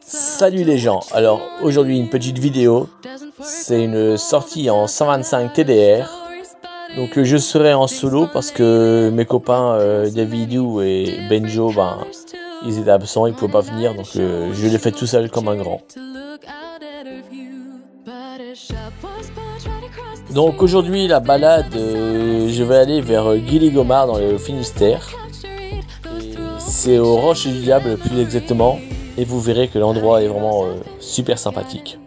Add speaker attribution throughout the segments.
Speaker 1: Salut les gens, alors aujourd'hui une petite vidéo, c'est une sortie en 125 TDR. Donc je serai en solo parce que mes copains Davidou et Benjo, ils étaient absents, ils pouvaient pas venir, donc je l'ai fait tout seul comme un grand. Donc aujourd'hui la balade, je vais aller vers Guilly-Gomard dans le Finistère. C'est aux Roches du Diable plus exactement, et vous verrez que l'endroit est vraiment super sympathique.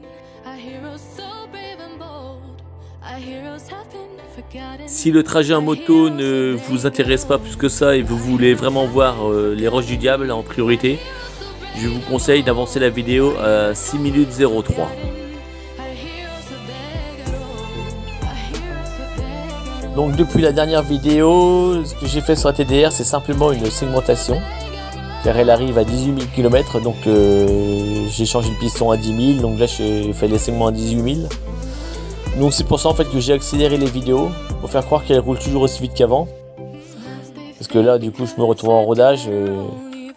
Speaker 1: Si le trajet en moto ne vous intéresse pas plus que ça et vous voulez vraiment voir les Roches du Diable en priorité, je vous conseille d'avancer la vidéo à 6 minutes 03. Donc depuis la dernière vidéo, ce que j'ai fait sur la TDR, c'est simplement une segmentation, car elle arrive à 18 000 km, donc j'ai changé le piston à 10 000, donc là j'ai fait les segments à 18 000. Donc c'est pour ça en fait que j'ai accéléré les vidéos, pour faire croire qu'elles roulent toujours aussi vite qu'avant. Parce que là du coup je me retrouve en rodage,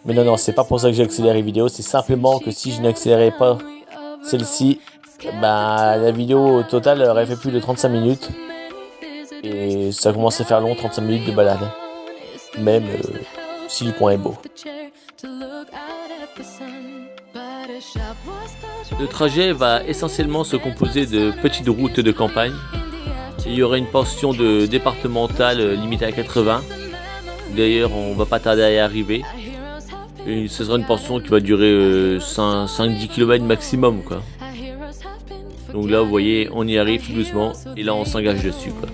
Speaker 1: mais non, c'est pas pour ça que j'ai accéléré les vidéos, c'est simplement que si je n'accélérais pas celle-ci, la vidéo au total aurait fait plus de 35 minutes. Et ça commence à faire long, 35 minutes de balade. Même si le coin est beau. Le trajet va essentiellement se composer de petites routes de campagne. Il y aura une portion de départementale limitée à 80. D'ailleurs, on va pas tarder à y arriver. Et ce sera une portion qui va durer 5-10 km maximum, quoi. Donc là, vous voyez, on y arrive tout doucement. Et là, on s'engage dessus, quoi.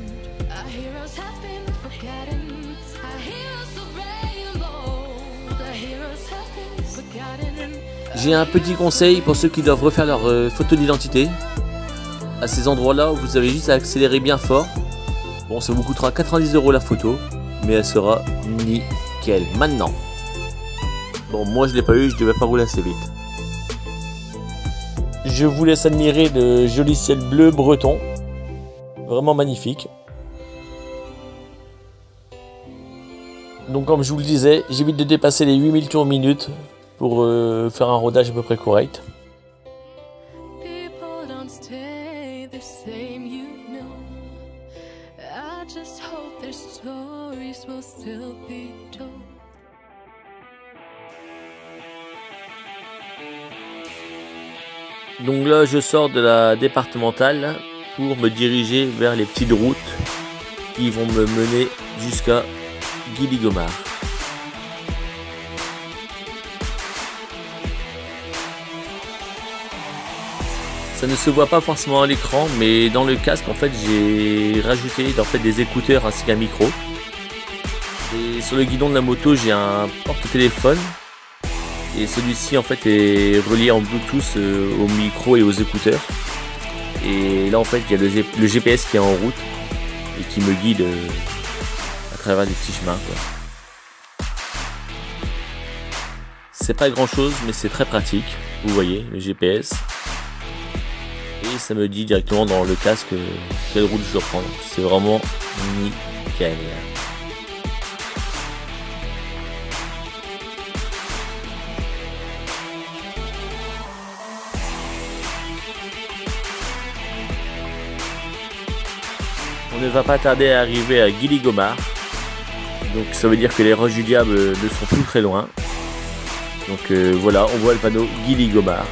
Speaker 1: J'ai un petit conseil pour ceux qui doivent refaire leur photo d'identité. À ces endroits-là, vous avez juste à accélérer bien fort. Bon, ça vous coûtera 90 € la photo, mais elle sera nickel. Maintenant, bon, moi je l'ai pas eu, je devais pas rouler assez vite. Je vous laisse admirer le joli ciel bleu breton, vraiment magnifique. Donc comme je vous le disais, j'évite de dépasser les 8000 tours minute pour faire un rodage à peu près correct. Donc là je sors de la départementale pour me diriger vers les petites routes qui vont me mener jusqu'à Guilly-Gomard. Ça ne se voit pas forcément à l'écran, mais dans le casque en fait j'ai rajouté des écouteurs ainsi qu'un micro. Et sur le guidon de la moto j'ai un porte-téléphone et celui-ci en fait est relié en Bluetooth au micro et aux écouteurs. Et là en fait il y a le GPS qui est en route et qui me guide à travers des petits chemins, quoi. C'est pas grand chose mais c'est très pratique, vous voyez le GPS. Et ça me dit directement dans le casque quelle route je dois prendre. C'est vraiment nickel. On ne va pas tarder à arriver à Guilly-Gomard. Donc ça veut dire que les Roches du Diable ne sont plus très loin. Donc voilà, on voit le panneau Guilly-Gomard.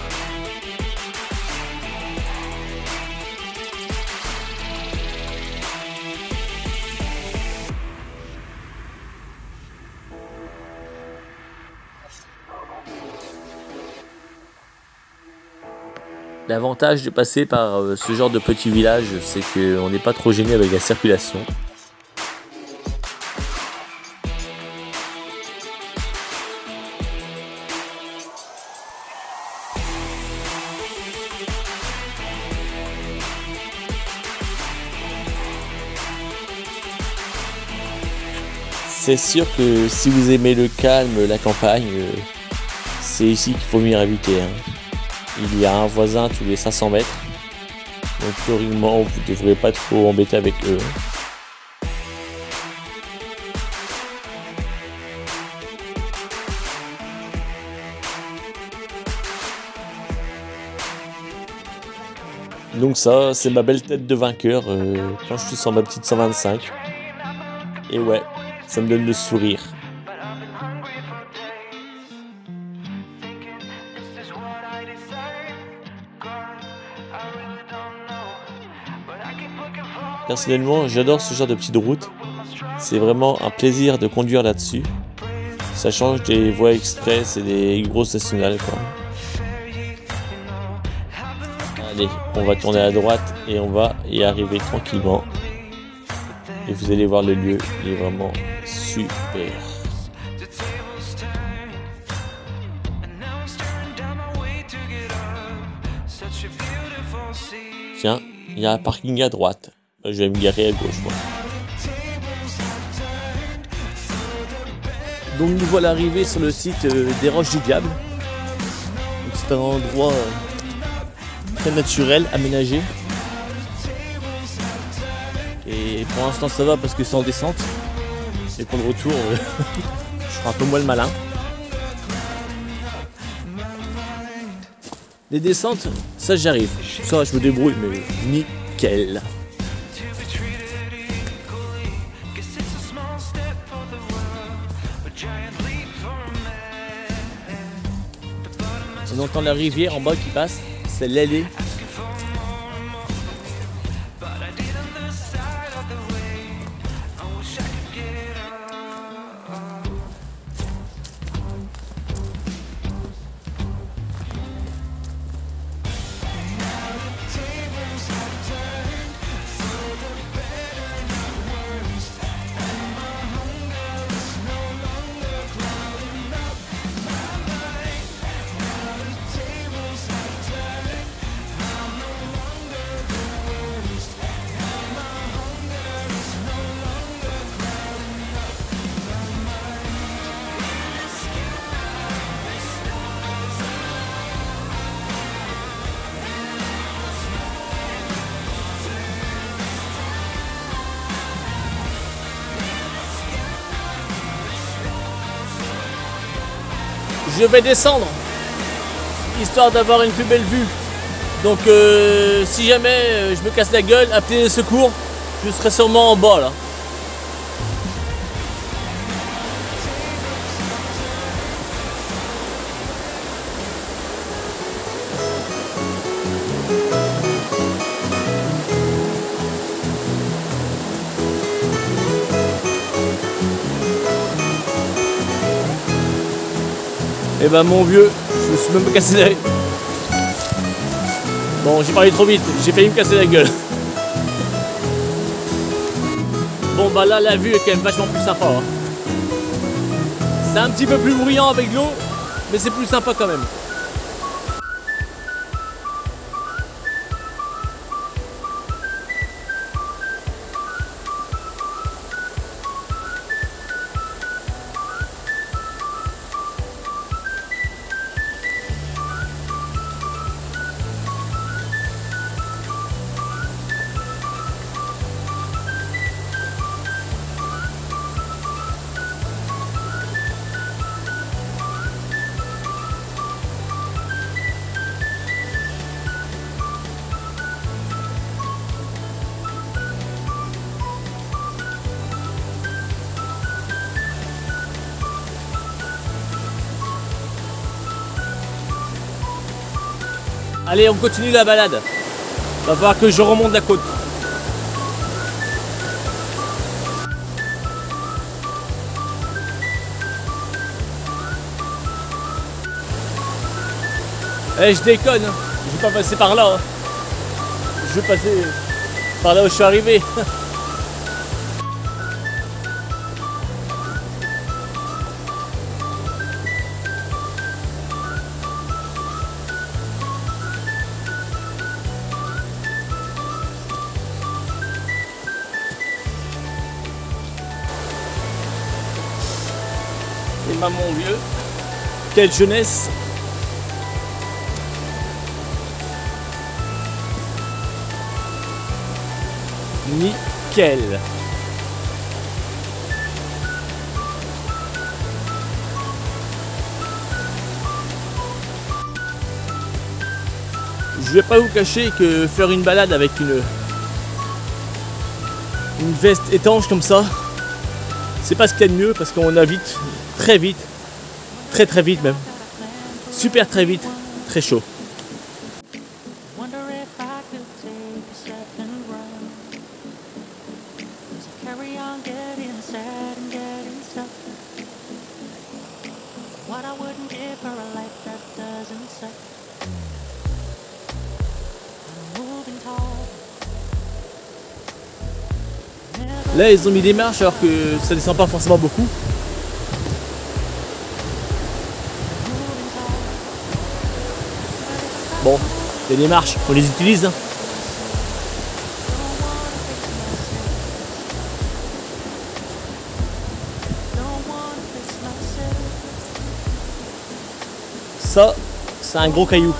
Speaker 1: L'avantage de passer par ce genre de petit village, c'est qu'on n'est pas trop gêné avec la circulation. C'est sûr que si vous aimez le calme, la campagne, c'est ici qu'il faut venir habiter, hein. Il y a un voisin tous les 500 mètres. Donc théoriquement, vous ne devrez pas trop embêter avec eux. Donc ça, c'est ma belle tête de vainqueur quand je suis sur ma petite 125. Et ouais, ça me donne le sourire. Personnellement, j'adore ce genre de petite route. C'est vraiment un plaisir de conduire là-dessus. Ça change des voies express et des grosses nationales, quoi. Allez, on va tourner à droite et on va y arriver tranquillement. Et vous allez voir le lieu, il est vraiment super. Tiens, il y a un parking à droite. Je vais me garer à gauche, moi. Donc nous voilà arrivés sur le site des Roches du Diable. C'est un endroit très naturel, aménagé. Et pour l'instant ça va parce que c'est en descente. Et pour le retour, je ferai un peu moins le malin. Les descentes, ça j'arrive. Ça je me débrouille, mais nickel. On entend la rivière en bas qui passe, c'est l'allée. Je vais descendre, histoire d'avoir une plus belle vue. Donc si jamais je me casse la gueule, appelez les secours, je serai sûrement en bas là. Et ben mon vieux, je me suis même cassé la gueule. Bon, j'ai parlé trop vite, j'ai failli me casser la gueule. Bon bah là la vue est quand même vachement plus sympa. Hein. C'est un petit peu plus bruyant avec l'eau, mais c'est plus sympa quand même. Allez, on continue la balade. Va falloir que je remonte la côte. Eh, je déconne, hein. Je vais pas passer par là. Hein. Je vais passer par là où je suis arrivé. Et maman vieux, quelle jeunesse! Nickel! Je vais pas vous cacher que faire une balade avec une veste étanche comme ça, c'est pas ce qu'il y a de mieux parce qu'on a vite, très vite, très vite même, super très vite, très chaud. Là ils ont mis des marches alors que ça descend pas forcément beaucoup. Bon, il y a des marches, on les utilise. Hein. Ça, c'est un gros caillou.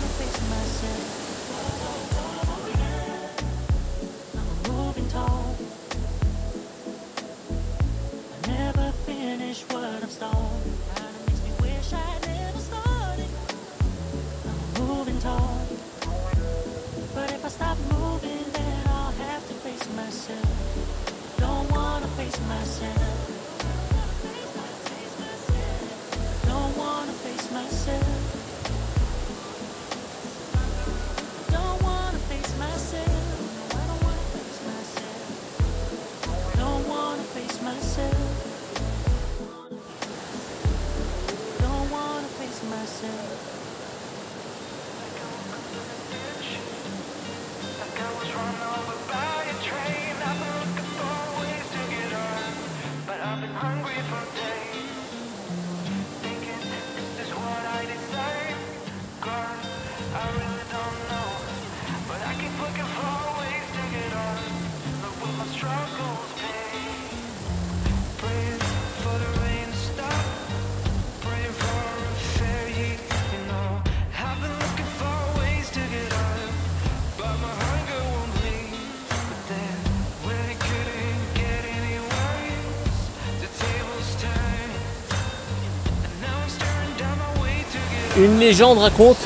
Speaker 1: Une légende raconte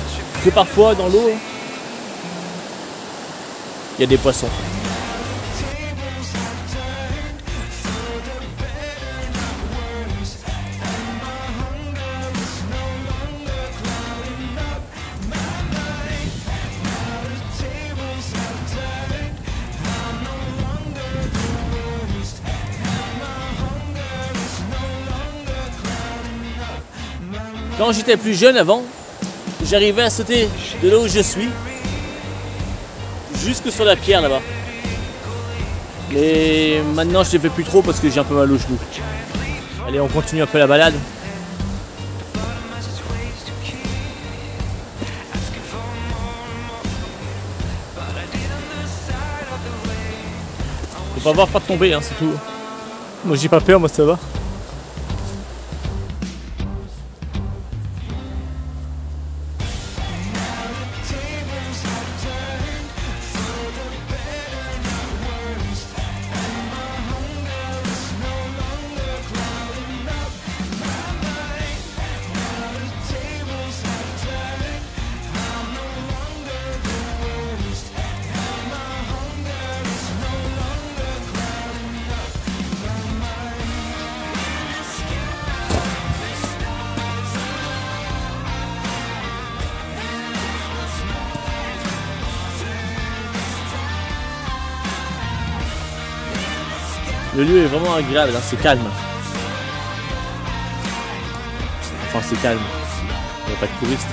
Speaker 1: que parfois dans l'eau, il y a des poissons. Quand j'étais plus jeune avant, j'arrivais à sauter de là où je suis jusque sur la pierre là-bas. Mais maintenant je ne le fais plus trop parce que j'ai un peu mal au genou. Allez, on continue un peu la balade. Faut pas avoir peur de tomber, hein, c'est tout. Moi j'ai pas peur, moi ça va. Le lieu est vraiment agréable, hein, c'est calme. Enfin, c'est calme. Il n'y a pas de touristes.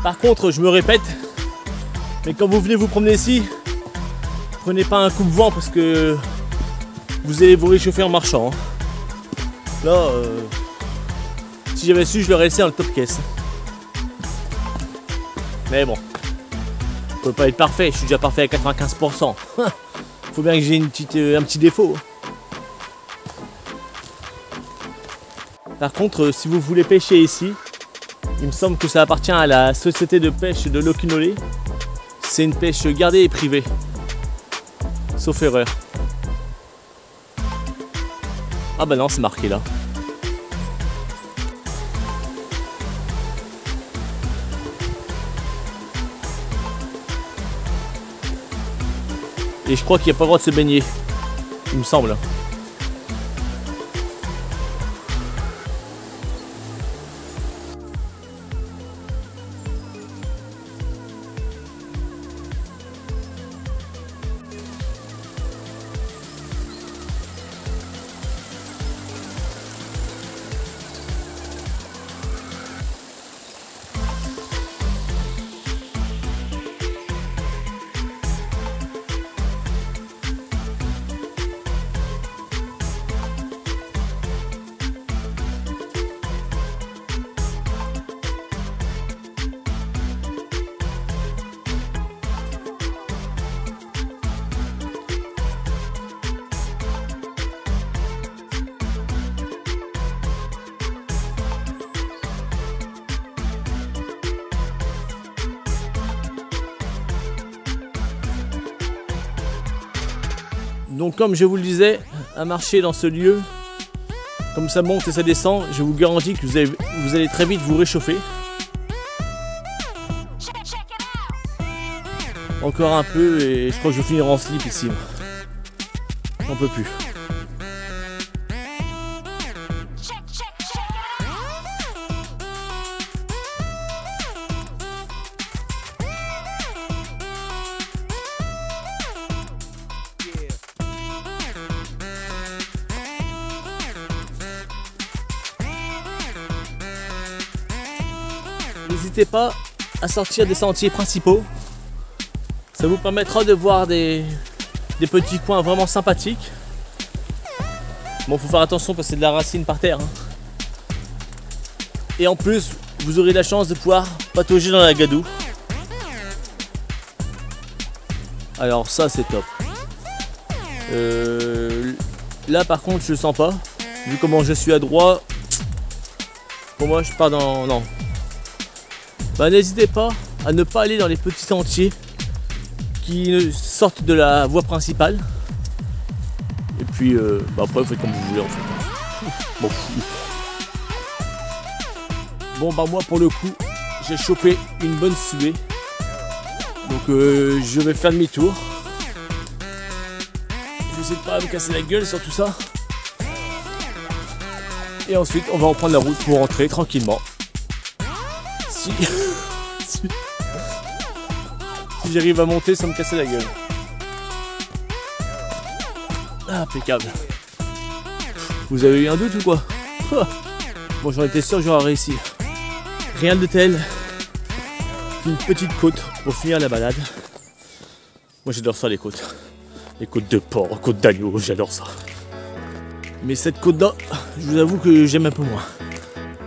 Speaker 1: Par contre, je me répète, mais quand vous venez vous promener ici, prenez pas un coupe-vent parce que vous allez vous réchauffer en marchant. Là, si j'avais su, je l'aurais laissé dans le top caisse. Mais bon, on peut pas être parfait, je suis déjà parfait à 95%. Faut bien que j'ai un petit défaut. Par contre, si vous voulez pêcher ici, il me semble que ça appartient à la société de pêche de l'Okinole. C'est une pêche gardée et privée. Sauf erreur. Ah bah non, c'est marqué là. Et je crois qu'il n'y a pas le droit de se baigner. Il me semble. Donc comme je vous le disais, à marcher dans ce lieu, comme ça monte et ça descend, je vous garantis que vous allez très vite vous réchauffer. Encore un peu et je crois que je vais finir en slip ici. J'en peux plus. N'hésitez pas à sortir des sentiers principaux. Ça vous permettra de voir des petits coins vraiment sympathiques. Bon, faut faire attention parce que c'est de la racine par terre. Et en plus, vous aurez la chance de pouvoir patauger dans la gadoue. Alors ça, c'est top. Là, par contre, je le sens pas. Vu comment je suis adroit, pour moi, je pars dans... Non. Bah, n'hésitez pas à ne pas aller dans les petits sentiers qui sortent de la voie principale. Et puis après vous faites comme vous voulez en fait. Bon bah moi pour le coup j'ai chopé une bonne suée. Donc je vais faire demi-tour. Je vais essayer de pas me casser la gueule sur tout ça. Et ensuite on va reprendre la route pour rentrer tranquillement. Si j'arrive à monter sans me casser la gueule. Ah, impeccable. Vous avez eu un doute ou quoi? Bon, j'en étais sûr que j'aurais réussi. Rien de tel qu'une petite côte pour finir la balade. Moi j'adore ça les côtes. Les côtes de porc, côtes d'agneau, j'adore ça. Mais cette côte là, je vous avoue que j'aime un peu moins.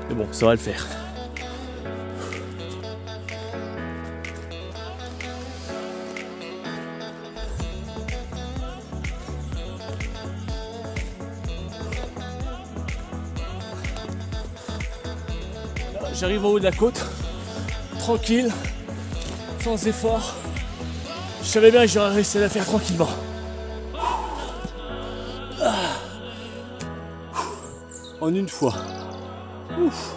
Speaker 1: Mais bon, ça va le faire. J'arrive en haut de la côte, tranquille, sans effort. Je savais bien que j'aurais réussi à la faire tranquillement. En une fois. Ouf.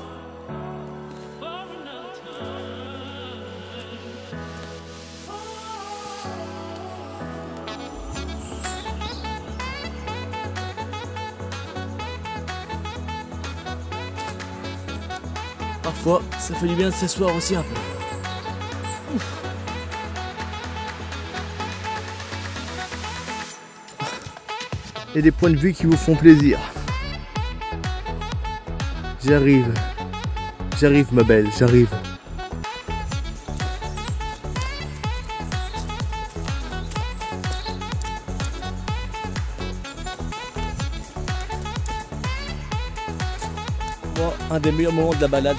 Speaker 1: Parfois, ça fait du bien de s'asseoir aussi un peu. Ouf. Et des points de vue qui vous font plaisir. J'arrive ma belle, j'arrive. moi, un des meilleurs moments de la balade.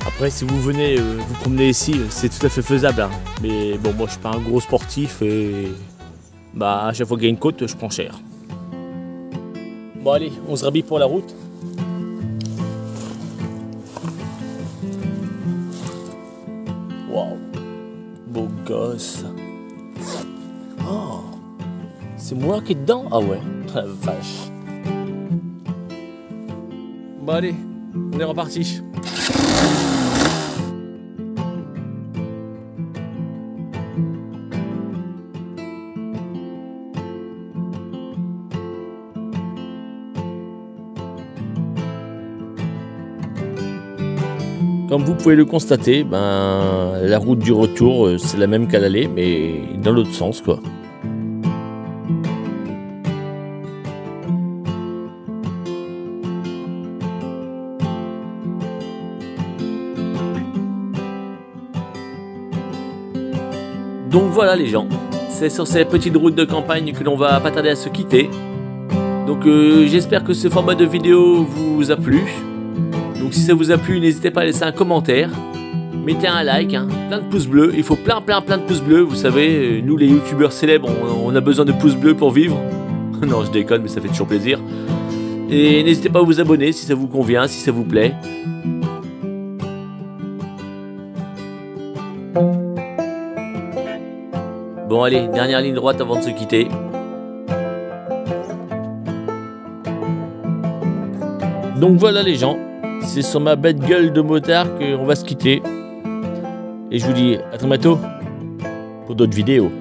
Speaker 1: Après, si vous venez vous promener ici, c'est tout à fait faisable. Hein. Mais bon, moi, je suis pas un gros sportif et bah, à chaque fois qu'il y a une côte, je prends cher. Bon, allez, on se rhabille pour la route. Waouh, beau gosse. Oh, c'est moi qui est dedans? Ah ouais, la vache. Bon, allez, on est reparti. Comme vous pouvez le constater, la route du retour, c'est la même qu'à l'aller, mais dans l'autre sens, quoi. Donc voilà les gens, c'est sur ces petites routes de campagne que l'on va pas tarder à se quitter. Donc j'espère que ce format de vidéo vous a plu. Donc si ça vous a plu, n'hésitez pas à laisser un commentaire, mettez un like, hein, plein de pouces bleus, il faut plein de pouces bleus, vous savez, nous les youtubeurs célèbres, on a besoin de pouces bleus pour vivre. Non, je déconne, mais ça fait toujours plaisir. Et n'hésitez pas à vous abonner si ça vous convient, si ça vous plaît. Bon allez, dernière ligne droite avant de se quitter. Donc voilà les gens. C'est sur ma bête gueule de motard qu'on va se quitter. Et je vous dis à très bientôt pour d'autres vidéos.